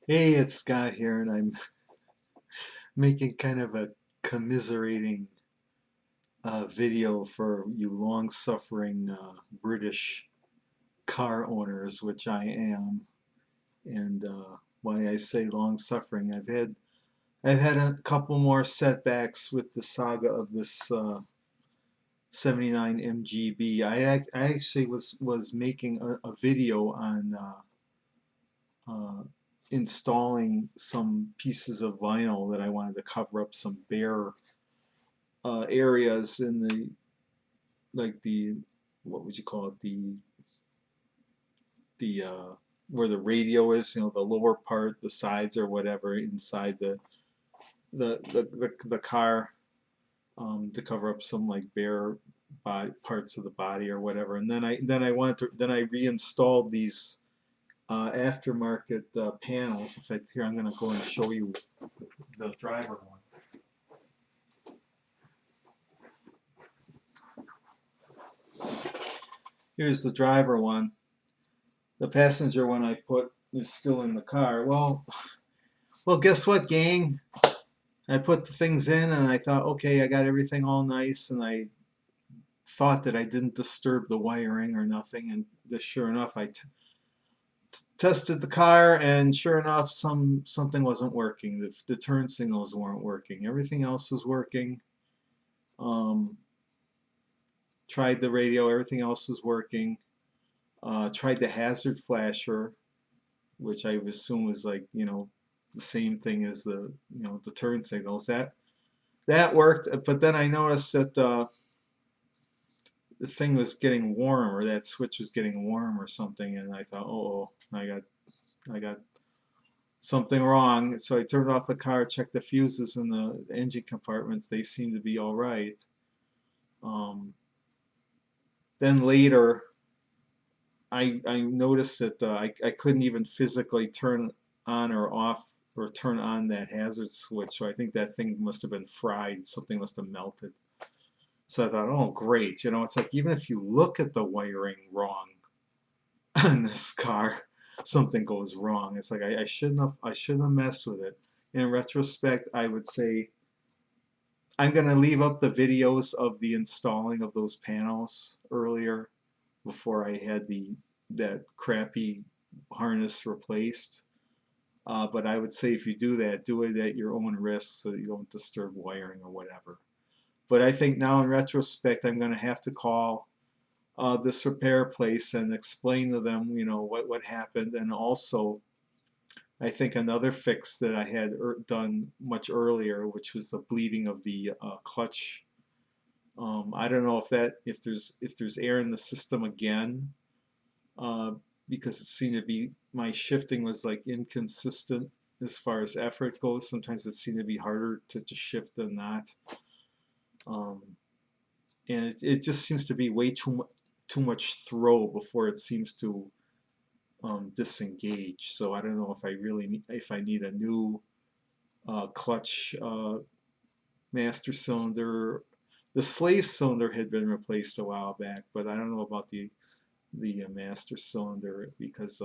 Hey, it's Scott here, and I'm making kind of a commiserating video for you long-suffering British car owners, which I am. And why I say long-suffering, I've had a couple more setbacks with the saga of this 79 MGB. I actually was making a video on uh, installing some pieces of vinyl that I wanted to cover up some bare areas in the like the what would you call it, the where the radio is, the lower part, the sides or whatever inside the car, to cover up some like bare body parts of the body or whatever. And then I reinstalled these aftermarket panels. In fact, here I'm going to go and show you the driver one. Here's the driver one. The passenger one I put is still in the car. Well, guess what, gang? I put the things in and I thought, okay, I got everything all nice, and I thought that I didn't disturb the wiring or nothing. And sure enough, I tested the car, and sure enough, something wasn't working. The turn signals weren't working. Everything else was working. Um, Tried the radio, everything else was working. Tried the hazard flasher, which I would assume was like, the same thing as the turn signals. That worked, but then I noticed that the thing was getting warm, or that switch was getting warm or something, and I thought, oh, I got something wrong. So I turned off the car, checked the fuses in the engine compartments. They seemed to be all right. Um, then later, I noticed that I couldn't even physically turn on or off or turn on that hazard switch. So I think that thing must have been fried. Something must have melted. So I thought, oh, great. It's like even if you look at the wiring wrong on this car, something goes wrong. It's like I shouldn't have messed with it. In retrospect, I would say I'm gonna leave up the videos of the installing of those panels earlier before I had that crappy harness replaced. But I would say if you do that, do it at your own risk so that you don't disturb wiring or whatever. But I think now in retrospect, I'm going to have to call this repair place and explain to them, what happened. And also, I think another fix that I had done much earlier, which was the bleeding of the clutch. I don't know if there's air in the system again, uh, because it seemed to be my shifting was like inconsistent as far as effort goes. Sometimes it seemed to be harder to shift than not. Um, and it just seems to be way too much throw before it seems to disengage. So I don't know if I need a new clutch master cylinder. The slave cylinder had been replaced a while back, but I don't know about the master cylinder, because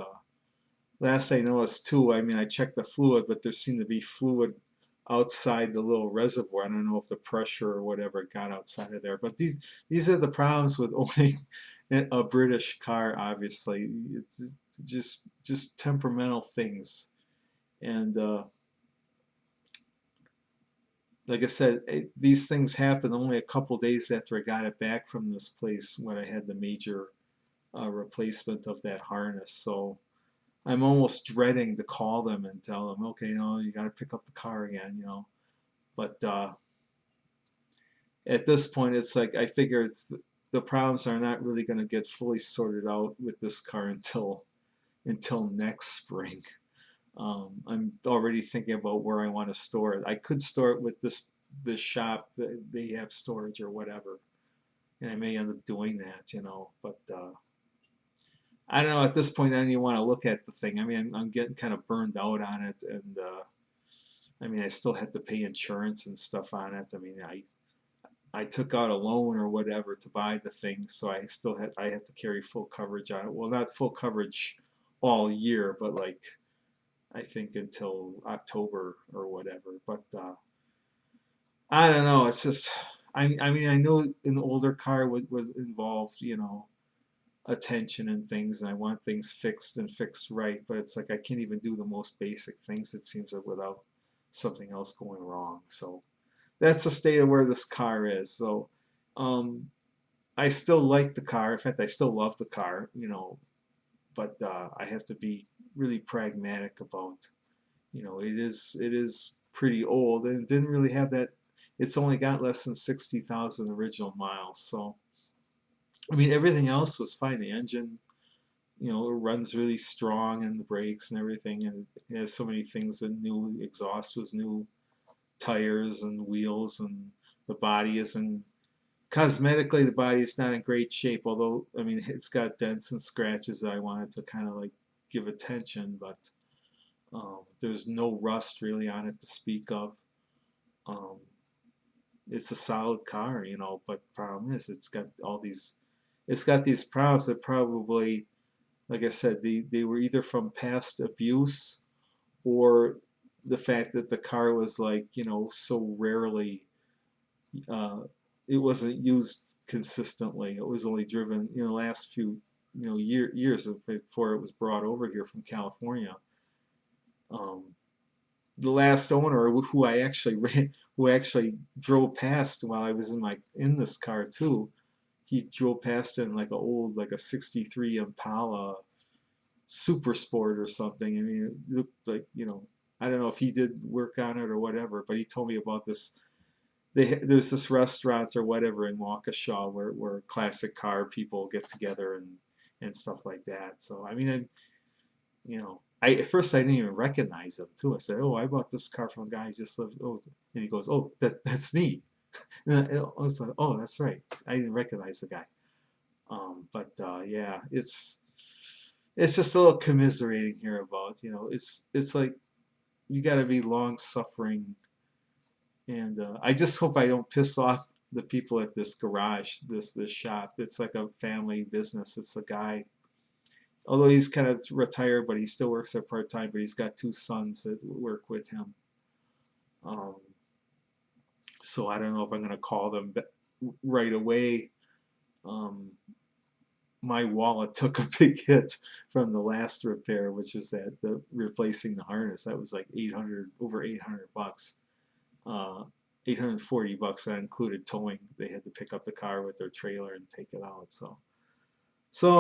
last I noticed too, I mean, I checked the fluid, but there seemed to be fluid outside the little reservoir. I don't know if the pressure or whatever got outside of there. But these are the problems with owning a British car. Obviously, it's just temperamental things. And like I said, these things happened only a couple days after I got it back from this place when I had the major replacement of that harness. So I'm almost dreading to call them and tell them, okay, you got to pick up the car again. But at this point, it's like I figure the problems are not really going to get fully sorted out with this car until next spring. I'm already thinking about where I want to store it. I could store it with this shop that they have storage or whatever, and I may end up doing that. But I don't know. At this point, I don't even want to look at the thing. I mean, I'm getting kind of burned out on it, and I mean, I still had to pay insurance and stuff on it. I mean, I took out a loan or whatever to buy the thing, so I had to carry full coverage on it. Well, not full coverage all year, but like I think until October or whatever. But I don't know. It's just I mean I know an older car would involve, you know, attention and things, and I want things fixed and fixed right. But it's like I can't even do the most basic things, it seems like, without something else going wrong. So that's the state of where this car is. So um, I still like the car. In fact, I still love the car, you know, but I have to be really pragmatic about, you know, it is pretty old and it didn't really have that. It's only got less than 60,000 original miles. So I mean, everything else was fine. The engine, you know, it runs really strong, and the brakes and everything, and it has so many things. The new exhaust was new, tires and wheels, and the body is in cosmetically the body is not in great shape, although I mean it's got dents and scratches that I wanted to kind of like give attention, but there's no rust really on it to speak of. um, it's a solid car, you know, but the problem is it's got these problems that probably, like I said, they were either from past abuse, or the fact that the car was, like, you know, so rarely, uh, it wasn't used consistently. It was only driven in the last few, you know, years before it was brought over here from California. Um, the last owner, who I actually ran, who actually drove past while I was in this car too, he drove past in like a old, like a '63 Impala Super Sport or something. I mean, it looked like, you know, I don't know if he did work on it or whatever, but he told me about this. There's this restaurant or whatever in Waukesha where classic car people get together and stuff like that. So I mean, you know, I at first I didn't even recognize him too. I said, "Oh, I bought this car from a guy who just lived." Oh, and he goes, "Oh, that's me." And I was like, "Oh, that's right." I didn't recognize the guy. But yeah, it's just a little commiserating here about, you know, it's like you got to be long suffering, and I just hope I don't piss off the people at this garage, this shop. It's like a family business. It's a guy, although he's kind of retired, but he still works there part time. But he's got two sons that work with him. Um, so I don't know if I'm going to call them right away. Um, my wallet took a big hit from the last repair, which is that the replacing the harness. That was like 800, over 800 bucks. 840 bucks, that included towing. They had to pick up the car with their trailer and take it out. So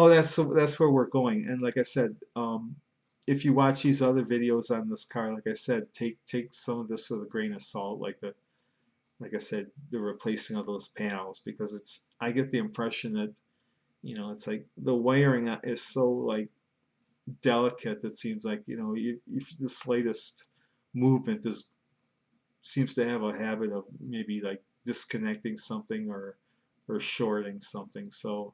that's where we're going. And like I said, if you watch these other videos on this car, like I said, take some of this with a grain of salt. Like I said, the replacing of those panels, because I get the impression that, you know, it's like the wiring is so like delicate. It seems like, you know, if the slightest movement is seems to have a habit of maybe like disconnecting something or shorting something. So,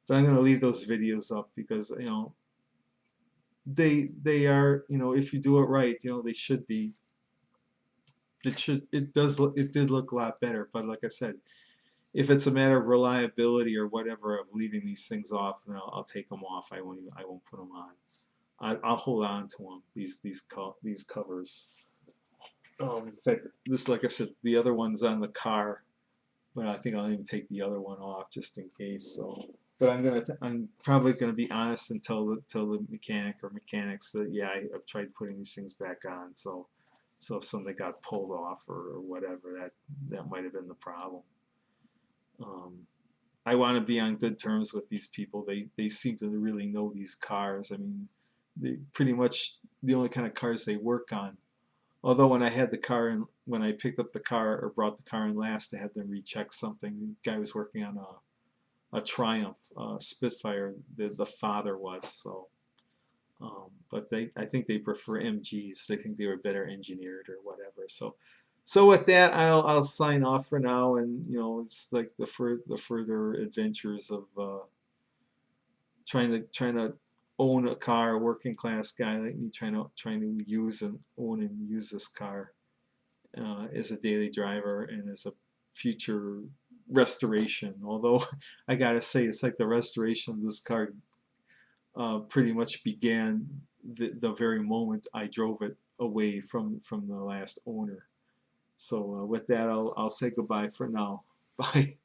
but I'm going to leave those videos up because, you know, they are, you know, if you do it right, you know, they should be. It did look a lot better. But like I said, if it's a matter of reliability or whatever of leaving these things off, then I'll take them off. I won't put them on. I'll hold on to them. These covers. In fact, this, like I said, the other one's on the car, but I think I'll even take the other one off just in case. So, but I'm probably gonna be honest and tell the mechanic or mechanics that, yeah, I've tried putting these things back on. So if something got pulled off or whatever, that might have been the problem. Um, I want to be on good terms with these people. They seem to really know these cars. I mean, they pretty much the only kind of cars they work on. Although when I had the car and when I picked up the car or brought the car in last, I had them recheck something. The guy was working on a Triumph Spitfire. The father was so. But I think they prefer MGs. They think they were better engineered or whatever. So with that, I'll sign off for now. And, you know, it's like the further adventures of trying to own a car. A working class guy like me trying to use and own and use this car as a daily driver and as a future restoration. Although I gotta say, it's like the restoration of this car pretty much began the very moment I drove it away from the last owner. So with that, I'll say goodbye for now. Bye.